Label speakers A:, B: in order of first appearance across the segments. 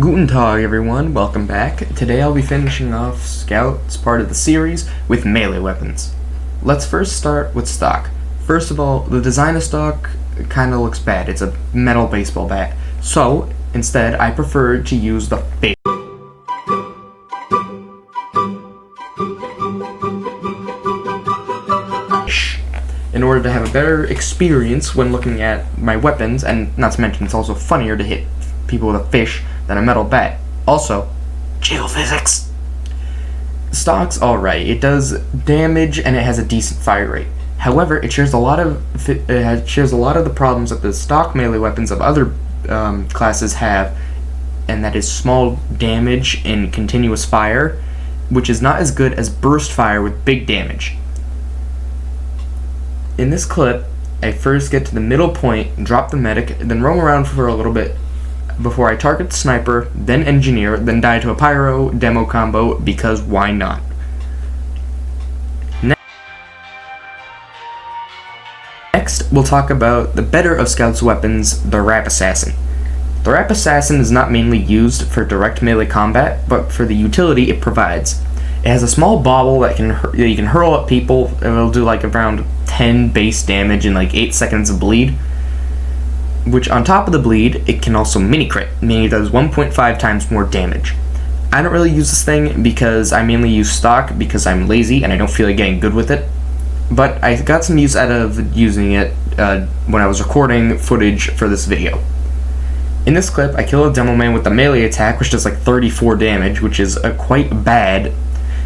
A: Guten Tag, everyone. Welcome back. Today I'll be finishing off Scout's part of the series with melee weapons. Let's first start with stock. First of all, the design of stock kind of looks bad. It's a metal baseball bat. So, instead, I prefer to use the fish in order to have a better experience when looking at my weapons, and not to mention it's also funnier to hit people with a fish than a metal bat. Also, geophysics. Stock's alright. It does damage and it has a decent fire rate. However, it shares a lot of the problems that the stock melee weapons of other classes have, and that is small damage and continuous fire, which is not as good as burst fire with big damage. In this clip, I first get to the middle point, drop the medic, then roam around for a little bit before I target the sniper, then engineer, then die to a pyro demo combo, because why not? Next, we'll talk about the better of Scout's weapons, the Rap Assassin. The Rap Assassin is not mainly used for direct melee combat, but for the utility it provides. It has a small bauble that you can hurl at people, and it'll do like around 10 base damage and like 8 seconds of bleed. Which, on top of the bleed, it can also mini crit, meaning it does 1.5 times more damage. I don't really use this thing because I mainly use stock because I'm lazy and I don't feel like getting good with it. But I got some use out of using it when I was recording footage for this video. In this clip, I kill a demo man with the melee attack, which does like 34 damage, which is quite bad.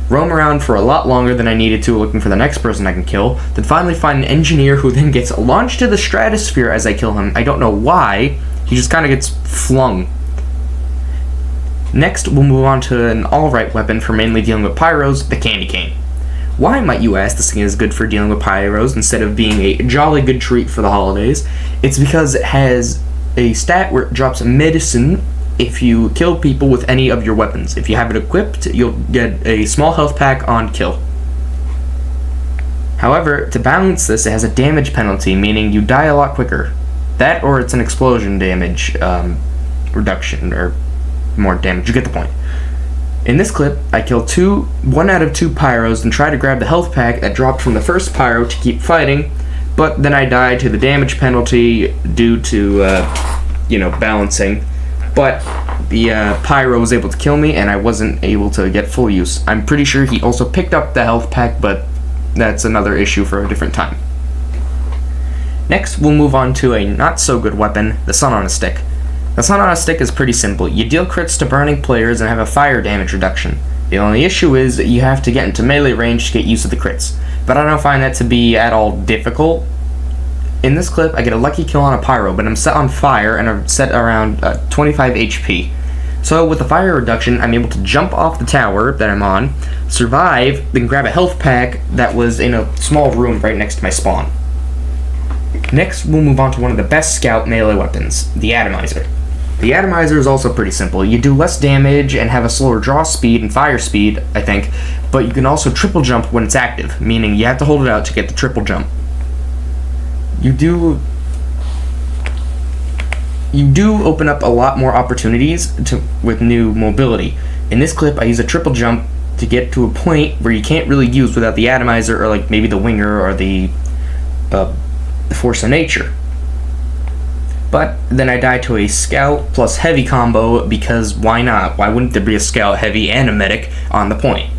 A: Roam around for a lot longer than I needed to, looking for the next person I can kill, then finally find an engineer who then gets launched to the stratosphere as I kill him. I don't know why, he just kind of gets flung. Next, we'll move on to an alright weapon for mainly dealing with pyros, the candy cane. Why, might you ask, this thing is good for dealing with pyros instead of being a jolly good treat for the holidays? It's because it has a stat where it drops medicine if you kill people with any of your weapons. If you have it equipped, you'll get a small health pack on kill. However, to balance this, it has a damage penalty, meaning you die a lot quicker. That, or it's an explosion damage reduction, or more damage. You get the point. In this clip, I kill 1 out of 2 pyros and try to grab the health pack that dropped from the first pyro to keep fighting, but then I die to the damage penalty due to, balancing. But the pyro was able to kill me, and I wasn't able to get full use. I'm pretty sure he also picked up the health pack, but that's another issue for a different time. Next, we'll move on to a not-so-good weapon, the Sun on a Stick. The Sun on a Stick is pretty simple. You deal crits to burning players and have a fire damage reduction. The only issue is that you have to get into melee range to get used to the crits, but I don't find that to be at all difficult. In this clip, I get a lucky kill on a pyro, but I'm set on fire and I'm set around 25 HP. So with the fire reduction, I'm able to jump off the tower that I'm on, survive, then grab a health pack that was in a small room right next to my spawn. Next, we'll move on to one of the best Scout melee weapons, the Atomizer. The Atomizer is also pretty simple. You do less damage and have a slower draw speed and fire speed, I think, but you can also triple jump when it's active, meaning you have to hold it out to get the triple jump. You do open up a lot more opportunities with new mobility. In this clip, I use a triple jump to get to a point where you can't really use without the Atomizer, or like maybe the Winger or the Force of Nature. But then I die to a Scout plus Heavy combo, because why not? Why wouldn't there be a Scout, Heavy, and a Medic on the point?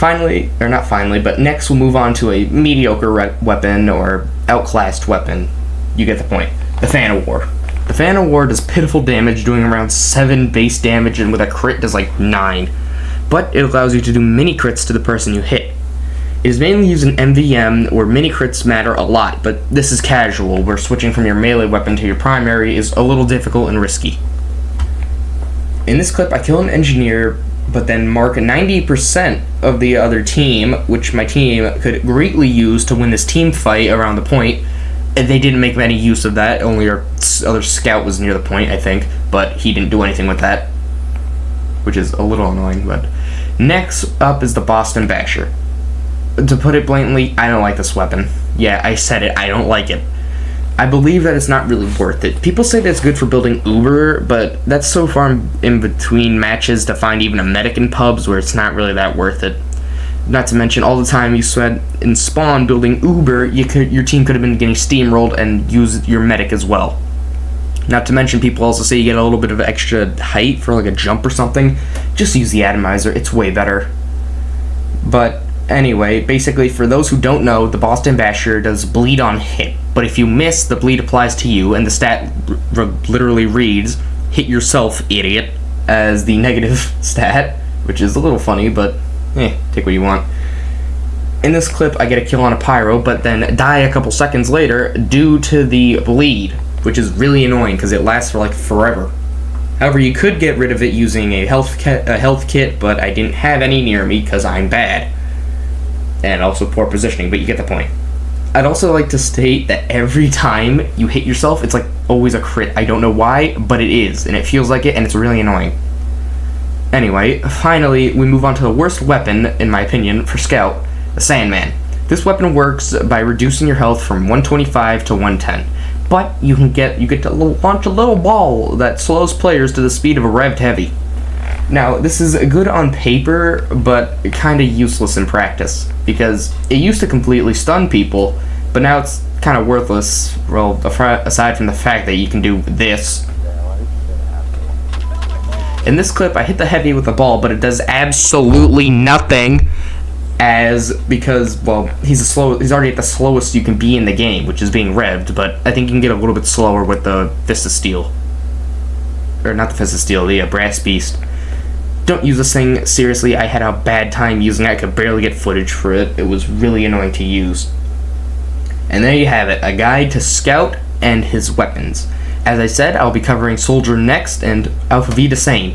A: But next we'll move on to a mediocre weapon, or outclassed weapon. You get the point. The Fan of War. The Fan of War does pitiful damage, doing around 7 base damage, and with a crit does like 9. But it allows you to do mini crits to the person you hit. It is mainly used in MVM, where mini crits matter a lot, but this is casual, where switching from your melee weapon to your primary is a little difficult and risky. In this clip, I kill an engineer, but then mark 90% of the other team, which my team could greatly use to win this team fight around the point. And they didn't make any use of that, only our other Scout was near the point, I think, but he didn't do anything with that, which is a little annoying. But next up is the Boston Basher. To put it blatantly, I don't like this weapon. Yeah, I said it, I don't like it. I believe that it's not really worth it. People say that it's good for building Uber, but that's so far in between matches to find even a medic in pubs where it's not really that worth it. Not to mention all the time you spent in spawn building Uber, your team could have been getting steamrolled and use your medic as well. Not to mention people also say you get a little bit of extra height for like a jump or something. Just use the atomizer, it's way better. But anyway, basically for those who don't know, the Boston Basher does bleed on hit. But if you miss, the bleed applies to you, and the stat literally reads, hit yourself, idiot, as the negative stat, which is a little funny, but take what you want. In this clip, I get a kill on a pyro, but then die a couple seconds later due to the bleed, which is really annoying because it lasts for like forever. However, you could get rid of it using a health kit, but I didn't have any near me because I'm bad. And also poor positioning, but you get the point. I'd also like to state that every time you hit yourself, it's like always a crit. I don't know why, but it is, and it feels like it, and it's really annoying. Anyway, finally, we move on to the worst weapon, in my opinion, for Scout, the Sandman. This weapon works by reducing your health from 125 to 110, but you get to launch a little ball that slows players to the speed of a revved heavy. Now, this is good on paper, but kinda useless in practice, because it used to completely stun people, but now it's kinda worthless, well, aside from the fact that you can do this. In this clip, I hit the heavy with the ball, but it does absolutely nothing, because, well, he's already at the slowest you can be in the game, which is being revved, but I think you can get a little bit slower with the Fist of Steel. Or not the Fist of Steel, the Brass Beast. Don't use this thing, seriously, I had a bad time using it, I could barely get footage for it, it was really annoying to use. And there you have it, a guide to Scout and his weapons. As I said, I'll be covering Soldier next, and Auf Wiedersehen.